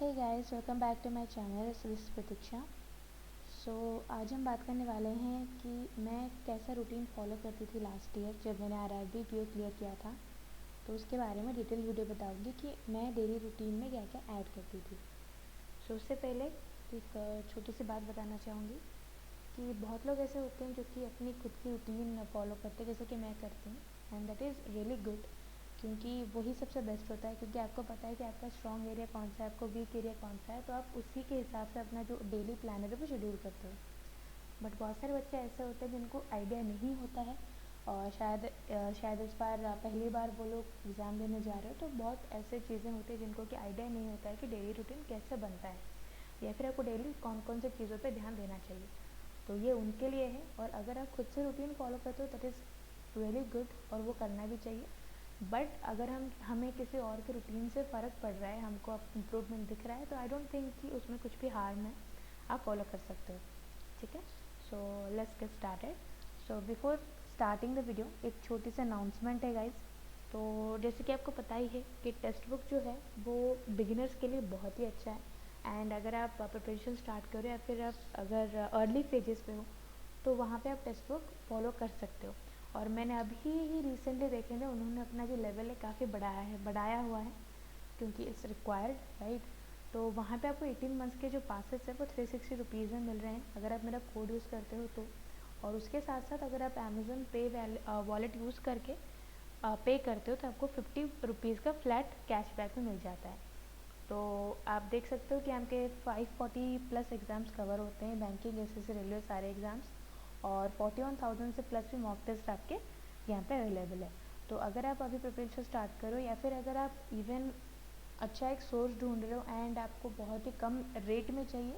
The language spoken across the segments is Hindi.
Hey guys, welcome back to my channel. This is Pratiksha. So आज हम बात करने वाले हैं कि मैं कैसा रूटीन फॉलो करती थी लास्ट ईयर जब मैंने आरआरबी पीओ क्लियर किया था। तो उसके बारे में डिटेल वीडियो बताऊंगी कि मैं डेली रूटीन में क्या क्या ऐड करती थी। सो उससे पहले एक छोटी सी बात बताना चाहूँगी कि बहुत लोग ऐसे होते हैं जो कि अपनी खुद की रूटीन फॉलो करते हैं, जैसे कि मैं करती हूँ, and that is really good, क्योंकि वही सबसे बेस्ट होता है। क्योंकि आपको पता है कि आपका स्ट्रॉन्ग एरिया कौन सा है, आपको वीक एरिया कौन सा है, तो आप उसी के हिसाब से अपना जो डेली प्लानर है वो शेड्यूल करते हो। बट बहुत सारे बच्चे ऐसे होते हैं जिनको आइडिया नहीं होता है, और शायद इस बार पहली बार वो लोग एग्ज़ाम देने जा रहे हो, तो बहुत ऐसे चीज़ें होती हैं जिनको कि आइडिया नहीं होता है कि डेली रूटीन कैसे बनता है, या फिर आपको डेली कौन कौन से चीज़ों पे ध्यान देना चाहिए। तो ये उनके लिए है, और अगर आप खुद से रूटीन फॉलो करते हो दैट इज़ रियली गुड, और वो करना भी चाहिए। बट अगर हमें किसी और के रूटीन से फ़र्क पड़ रहा है, हमको इम्प्रूवमेंट दिख रहा है, तो आई डोंट थिंक कि उसमें कुछ भी हार्म है, आप फॉलो कर सकते हो। ठीक है, so let's get started. So before starting the video एक छोटी सी अनाउंसमेंट है गाइज। तो जैसे कि आपको पता ही है कि टेक्स्ट बुक जो है वो बिगिनर्स के लिए बहुत ही अच्छा है, एंड अगर आप प्रिपरेशन स्टार्ट करो या फिर आप अगर अर्ली फेजेस पे हो, तो वहाँ पे आप टेक्स्ट बुक फॉलो कर सकते हो। और मैंने अभी ही रिसेंटली देखे थे, उन्होंने अपना जो लेवल है काफ़ी बढ़ाया हुआ है, क्योंकि इट्स रिक्वायर्ड, राइट। तो वहाँ पे आपको 18 मंथ्स के जो पासेस है वो 360 रुपीज़ में मिल रहे हैं अगर आप मेरा कोड यूज़ करते हो तो। और उसके साथ साथ अगर आप अमेज़न पे वॉलेट यूज़ करके पे करते हो तो आपको 50 रुपीज़ का फ्लैट कैशबैक में मिल जाता है। तो आप देख सकते हो कि आपके 540 प्लस एग्ज़ाम्स कवर होते हैं, बैंकिंग, एसएससी, रेलवे, सारे एग्ज़ाम्स, और 41,000 से प्लस भी मॉक टेस्ट आपके यहाँ पे अवेलेबल है। तो अगर आप अभी प्रिपरेशन स्टार्ट करो, या फिर अगर आप इवन अच्छा एक सोर्स ढूंढ रहे हो एंड आपको बहुत ही कम रेट में चाहिए,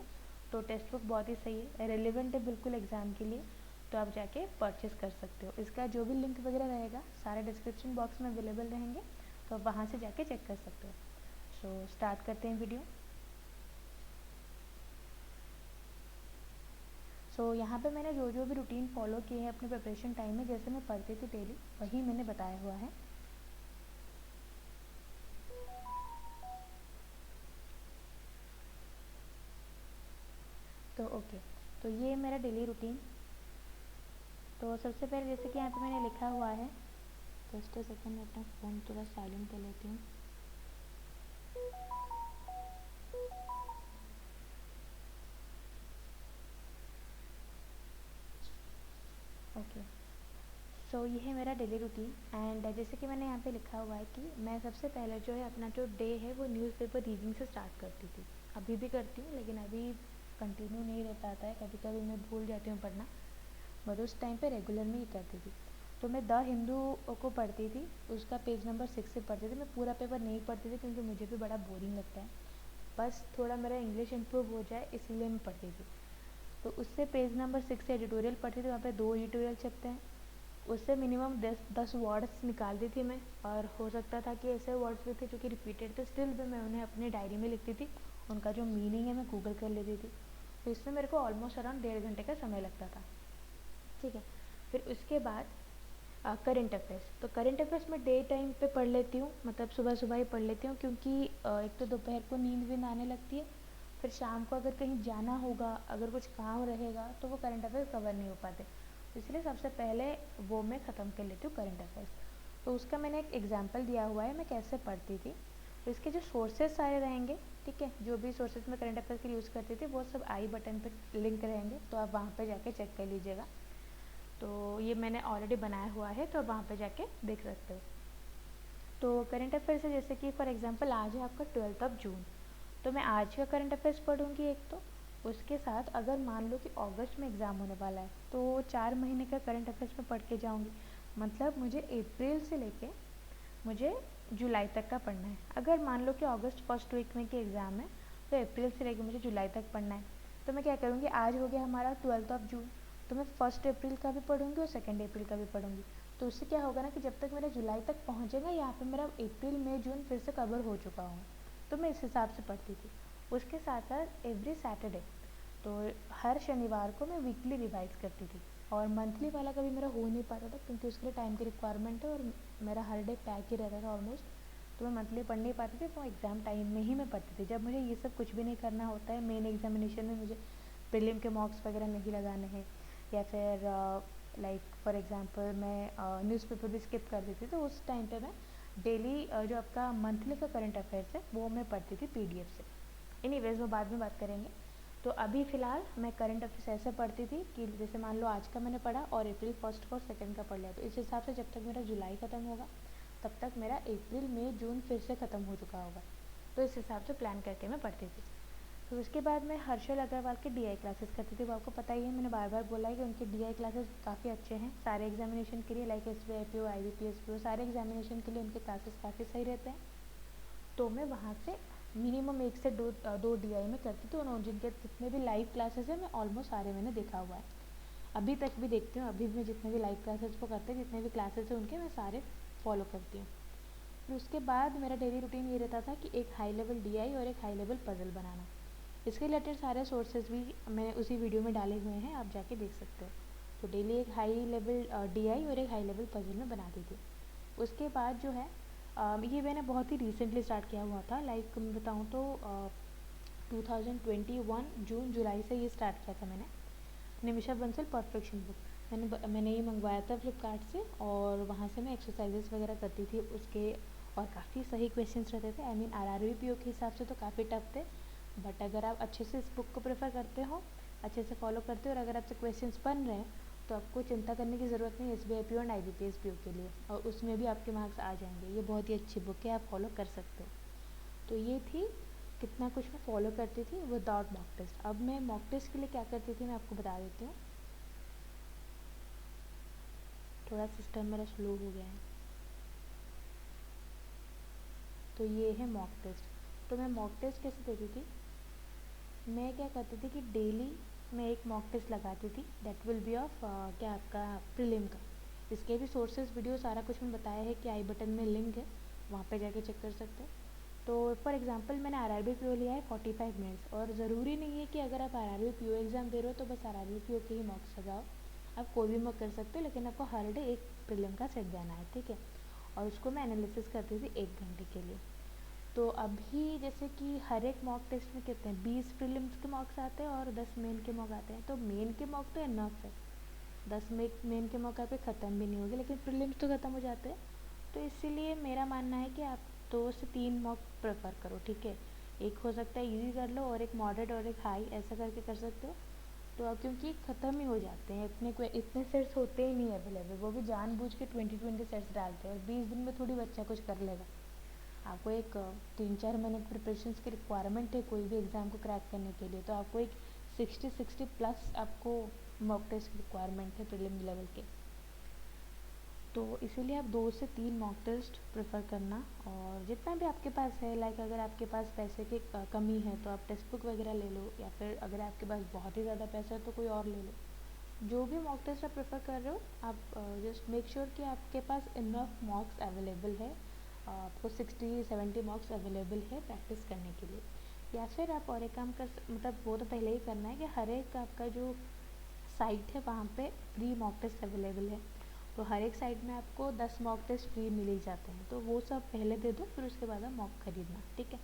तो टेक्स्ट बुक बहुत ही सही है, रेलिवेंट है बिल्कुल एग्ज़ाम के लिए। तो आप जाके परचेस कर सकते हो। इसका जो भी लिंक वगैरह रहेगा सारे डिस्क्रिप्शन बॉक्स में अवेलेबल रहेंगे, तो आप वहाँ से जाके चेक कर सकते हो। सो स्टार्ट करते हैं वीडियो। सो यहाँ पे मैंने जो जो भी रूटीन फॉलो किए हैं अपने प्रिपरेशन टाइम में, जैसे मैं पढ़ती थी डेली, वही मैंने बताया हुआ है। तो ओके, तो ये मेरा डेली रूटीन। तो सबसे पहले जैसे कि यहाँ पे मैंने लिखा हुआ है, जस्ट अ सेकेंड, मैं अपना फ़ोन थोड़ा साइलेंट कर लेती हूँ। ओके, सो ये है मेरा डेली रूटीन। एंड जैसे कि मैंने यहाँ पे लिखा हुआ है कि मैं सबसे पहले जो है अपना जो डे है वो न्यूज़पेपर रीडिंग से स्टार्ट करती थी। अभी भी करती हूँ, लेकिन अभी कंटिन्यू नहीं रह पाता है, कभी कभी मैं भूल जाती हूँ पढ़ना, बट उस टाइम पे रेगुलर में ही करती थी। तो मैं द हिंदू को पढ़ती थी, उसका पेज नंबर 6 से पढ़ती थी। मैं पूरा पेपर नहीं पढ़ती थी क्योंकि मुझे भी बड़ा बोरिंग लगता है, बस थोड़ा मेरा इंग्लिश इम्प्रूव हो जाए इसीलिए मैं पढ़ती थी। तो उससे पेज नंबर 6 से एडिटोरियल पढ़ती थी, वहाँ पे 2 एडिटोरियल छपते हैं, उससे मिनिमम 10 वर्ड्स निकालती थी मैं। और हो सकता था कि ऐसे वर्ड्स भी थे जो कि रिपीटेड थे, स्टिल भी मैं उन्हें अपनी डायरी में लिखती थी, उनका जो मीनिंग है मैं गूगल कर लेती थी। तो इसमें मेरे को ऑलमोस्ट अराउंड 1.5 घंटे का समय लगता था। ठीक है, फिर उसके बाद करेंट अफेयर्स। तो करेंट अफेयर्स मैं डे टाइम पे पढ़ लेती हूँ, मतलब सुबह सुबह ही पढ़ लेती हूँ, क्योंकि एक तो दोपहर को नींद भी आने लगती है, फिर शाम को अगर कहीं जाना होगा, अगर कुछ काम रहेगा, तो वो करंट अफेयर्स कवर नहीं हो पाते। तो इसलिए सबसे पहले वो मैं ख़त्म कर लेती हूँ करंट अफेयर्स। तो उसका मैंने एक एग्जाम्पल दिया हुआ है मैं कैसे पढ़ती थी। तो इसके जो सोर्सेज सारे रहेंगे, ठीक है, जो भी सोर्सेज मैं करंट अफेयर्स के लिए यूज़ करती थी वो सब आई बटन पर लिंक रहेंगे, तो आप वहाँ पर जाके चेक कर लीजिएगा। तो ये मैंने ऑलरेडी बनाया हुआ है, तो आप वहाँ पे जाके देख सकते हो। तो करंट अफेयर्स है, जैसे कि फॉर एग्जांपल आज है आपका 12 जून, तो मैं आज का करंट अफेयर्स पढ़ूँगी एक। तो उसके साथ अगर मान लो कि अगस्त में एग्ज़ाम होने वाला है, तो 4 महीने का करंट अफेयर्स मैं पढ़ के जाऊँगी। मतलब मुझे अप्रैल से लेके मुझे जुलाई तक का पढ़ना है। अगर मान लो कि अगस्त फर्स्ट वीक में के एग्ज़ाम है, तो अप्रैल से लेकर मुझे जुलाई तक पढ़ना है। तो मैं क्या करूँगी, आज हो गया हमारा 12 जून, तो मैं 1 अप्रैल का भी पढ़ूँगी और 2 अप्रैल का भी पढ़ूँगी। तो उससे क्या होगा ना कि जब तक मेरा जुलाई तक पहुँचेगा, यहाँ पे मेरा अप्रैल मई जून फिर से कवर हो चुका होगा। तो मैं इस हिसाब से पढ़ती थी। उसके साथ साथ एवरी सैटरडे, तो हर शनिवार को मैं वीकली रिवाइज करती थी। और मंथली वाला कभी मेरा हो नहीं पाता था, क्योंकि उसके लिए टाइम की रिक्वायरमेंट है, और मेरा हर डे पैक ही रहता था ऑलमोस्ट। तो मैं मंथली पढ़ नहीं पाती थी, वो एग्ज़ाम टाइम में ही मैं पढ़ती थी, जब मुझे ये सब कुछ भी नहीं करना होता है, मेन एग्जामिनेशन में मुझे प्रीलिम के मार्क्स वगैरह नहीं लगाने हैं, या फिर लाइक फॉर एग्जांपल मैं न्यूज़पेपर भी स्किप कर देती थी, तो उस टाइम पे मैं डेली जो आपका मंथली का करंट अफेयर्स है वो मैं पढ़ती थी पीडीएफ से। एनीवेज वो बाद में बात करेंगे। तो अभी फ़िलहाल मैं करंट अफेयर्स ऐसे पढ़ती थी कि जैसे मान लो आज का मैंने पढ़ा और अप्रैल फर्स्ट का और सेकंड का पढ़ लिया, तो इस हिसाब से जब तक मेरा जुलाई ख़त्म होगा तब तक मेरा अप्रैल मई जून फिर से ख़त्म हो चुका होगा। तो इस हिसाब से प्लान करके मैं पढ़ती थी। तो उसके बाद मैं हर्षल अग्रवाल के डीआई क्लासेस करती थी। वो आपको पता ही है, मैंने बार बार बोला है कि उनके डीआई क्लासेस काफ़ी अच्छे हैं सारे एग्जामिनेशन के लिए, लाइक एसबीआईपीओ, आईबीपीएस सारे एग्जामिनेशन के लिए उनके क्लासेस काफ़ी सही रहते हैं। तो मैं वहाँ से मिनिमम 1 से 2 डीआई में करती थी, और जिनके जितने भी लाइव क्लासेस हैं मैं ऑलमोस्ट सारे मैंने देखा हुआ है, अभी तक भी देखती हूँ। अभी भी मैं जितने भी लाइव क्लासेस वो करते हैं, जितने भी क्लासेस हैं उनके, मैं सारे फॉलो करती हूँ। फिर उसके बाद मेरा डेली रूटीन ये रहता था कि एक हाई लेवल डीआई और एक हाई लेवल पजल बनाना। इसके रिलेटेड सारे सोर्सेज भी मैंने उसी वीडियो में डाले हुए हैं, आप जाके देख सकते हो। तो डेली एक हाई लेवल डीआई और एक हाई लेवल पजल में बनाती थी। उसके बाद जो है ये मैंने बहुत ही रिसेंटली स्टार्ट किया हुआ था, लाइक मैं बताऊँ तो 2021 जून जुलाई से ये स्टार्ट किया था मैंने। निमिषा बंसल परफेक्शन बुक मैंने ये मंगवाया था फ्लिपकार्ट से, और वहाँ से मैं एक्सरसाइजेस वगैरह करती थी उसके, और काफ़ी सही क्वेश्चंस रहते थे। आई मीन आरआरबी पीओ के हिसाब से तो काफ़ी टफ थे, बट अगर आप अच्छे से इस बुक को प्रेफर करते हो, अच्छे से फॉलो करते हो, और अगर आपसे क्वेश्चंस बन रहे हैं तो आपको चिंता करने की ज़रूरत नहीं एसबीआई पीओ और आईबीपीएस पीओ के लिए, और उसमें भी आपके मार्क्स आ जाएंगे। ये बहुत ही अच्छी बुक है, आप फॉलो कर सकते हो। तो ये थी कितना कुछ मैं फॉलो करती थी विदाउट मॉक टेस्ट। अब मैं मॉक टेस्ट के लिए क्या करती थी मैं आपको बता देती हूँ। थोड़ा सिस्टम मेरा स्लो हो गया है। तो ये है मॉक टेस्ट। तो मैं मॉक टेस्ट कैसे देती थी, मैं क्या करती थी कि डेली मैं एक मॉक टेस्ट लगाती थी, दैट विल बी ऑफ क्या आपका प्रीलिम का। इसके भी सोर्सेज वीडियो सारा कुछ मैंने बताया है कि आई बटन में लिंक है, वहाँ पे जाके चेक कर सकते हो। तो फॉर एग्जांपल मैंने आरआरबी पीओ लिया है 45 मिनट्स, और ज़रूरी नहीं है कि अगर आप आरआरबी पीओ एग्ज़ाम दे रहे हो तो बस आरआरबी पीओ के ही मॉक्स लगाओ, आप कोई भी मॉक कर सकते हो, लेकिन आपको हर डे एक प्रीलिम का सेट देना है, ठीक है। और उसको मैं एनालिसिस करती थी 1 घंटे के लिए। तो अभी जैसे कि हर एक मॉक टेस्ट में कितने 20 प्रीलिम्स के मॉक्स आते हैं और 10 मेन के मॉक आते हैं, तो मेन के मॉक तो इनफ है, 10 मेन के मौका पे ख़त्म भी नहीं होगी, लेकिन प्रीलिम्स तो ख़त्म हो जाते हैं। तो इसीलिए मेरा मानना है कि आप 2 से 3 मॉक प्रेफर करो, ठीक है। एक हो सकता है इजी कर लो, और एक मॉडरेट और एक हाई, ऐसा करके कर सकते हो। तो अब क्योंकि ख़त्म ही हो जाते हैं, इतने सेट्स होते ही नहीं अवेलेबल, वो भी जानबूझ के 20 सेट्स डालते हैं, और 20 दिन में थोड़ी बच्चा कुछ कर लेगा। आपको एक 3-4 महीने की प्रिपरेशन की रिक्वायरमेंट है कोई भी एग्ज़ाम को क्रैक करने के लिए, तो आपको एक 60 प्लस आपको मॉक टेस्ट की रिक्वायरमेंट है प्रीलिम लेवल के। तो इसीलिए आप 2 से 3 मॉक टेस्ट प्रेफर करना, और जितना भी आपके पास है, लाइक अगर आपके पास पैसे की कमी है तो आप टेक्स्ट बुक वगैरह ले लो, या फिर अगर आपके पास बहुत ही ज़्यादा पैसा है तो कोई और ले लो। जो भी मॉक टेस्ट आप प्रेफर कर रहे हो, आप जस्ट मेक श्योर कि आपके पास इनफ मॉक्स अवेलेबल है, आपको 60-70 मॉक्स अवेलेबल है प्रैक्टिस करने के लिए। या फिर आप और एक काम कर मतलब वो तो पहले ही करना है कि हर एक आपका जो साइट है वहाँ पे फ्री मॉक टेस्ट अवेलेबल है, तो हर एक साइट में आपको 10 मॉक टेस्ट फ्री मिल ही जाते हैं, तो वो सब पहले दे दो, फिर उसके बाद आप मॉक खरीदना, ठीक है।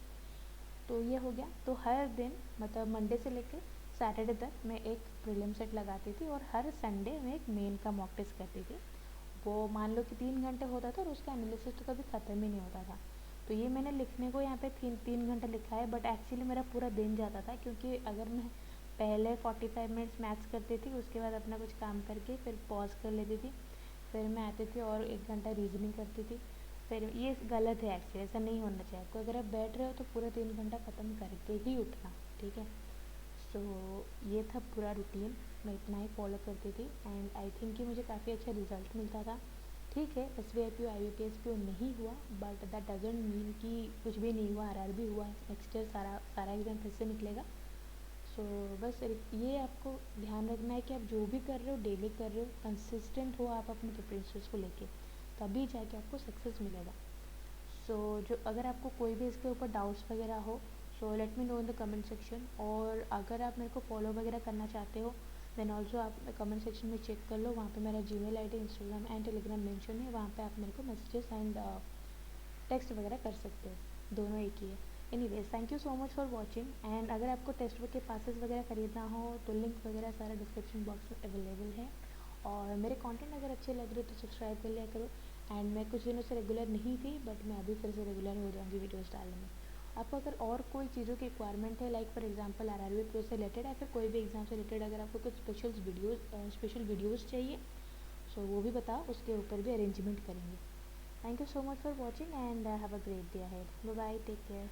तो ये हो गया। तो हर दिन मतलब मंडे से लेकर सैटरडे तक मैं एक प्रीलिम सेट लगाती थी, और हर संडे में एक मेन का मॉक टेस्ट करती थी। वो मान लो कि 3 घंटे होता था, और उसका एनालिसिस तो कभी ख़त्म ही नहीं होता था। तो ये मैंने लिखने को यहाँ पे 3 घंटे लिखा है, बट एक्चुअली मेरा पूरा दिन जाता था, क्योंकि अगर मैं पहले 45 मिनट्स मैथ्स करती थी, उसके बाद अपना कुछ काम करके फिर पॉज कर लेती थी, फिर मैं आती थी और 1 घंटा रीजनिंग करती थी। फिर ये गलत है एक्चुअली, ऐसा नहीं होना चाहिए आपको। अगर आप बैठ रहे हो तो पूरा 3 घंटा ख़त्म करके ही उठना, ठीक है। सो ये था पूरा रूटीन, मैं इतना ही फॉलो करती थी, एंड आई थिंक कि मुझे काफ़ी अच्छा रिजल्ट मिलता था। ठीक है, S B I P O I B P S P O नहीं हुआ, बट दैट डजेंट मीन कि कुछ भी नहीं हुआ। आर आर भी हुआ है, नेक्स्ट ईयर सारा सारा एग्ज़ाम फिर से निकलेगा। सो बस ये आपको ध्यान रखना है कि आप जो भी कर रहे हो डेली कर रहे हो, कंसिस्टेंट हो आप अपने प्रिपरेशंस को लेके, तभी जाके आपको सक्सेस मिलेगा। सो जो अगर आपको कोई भी इसके ऊपर डाउट्स वगैरह हो, so let me know in the comment section. और अगर आप मेरे को फॉलो वगैरह करना चाहते हो, देन ऑल्सो आप कमेंट सेक्शन में चेक कर लो, वहाँ पे मेरा Gmail ID, Instagram and Telegram mention है, वहाँ पे आप मेरे को मैसेजेस एंड टेक्स्ट वगैरह कर सकते हो, दोनों एक ही है। Anyways thank you so much for watching. And अगर आपको टेस्ट बुक के पासेस वगैरह ख़रीदना हो तो लिंक वगैरह सारा डिस्क्रिप्शन बॉक्स में अवेलेबल है। और मेरे कंटेंट अगर अच्छे लग रहे तो सब्सक्राइब कर लिया करो। एंड मैं कुछ दिनों से रेगुलर नहीं थी, बट मैं अभी फिर से रेगुलर हो जाऊँगी वीडियोज़ डालने में। आपको अगर और कोई चीज़ों की रिक्वायरमेंट है, like for example RRB pro से रिलेटेड या फिर कोई भी एग्ज़ाम से रिलेटेड, अगर आपको कुछ स्पेशल वीडियोज़ चाहिए सो वो भी बताओ, उसके ऊपर भी अरेंजमेंट करेंगे। Thank you so much for watching and have a great day ahead. Bye bye, take care.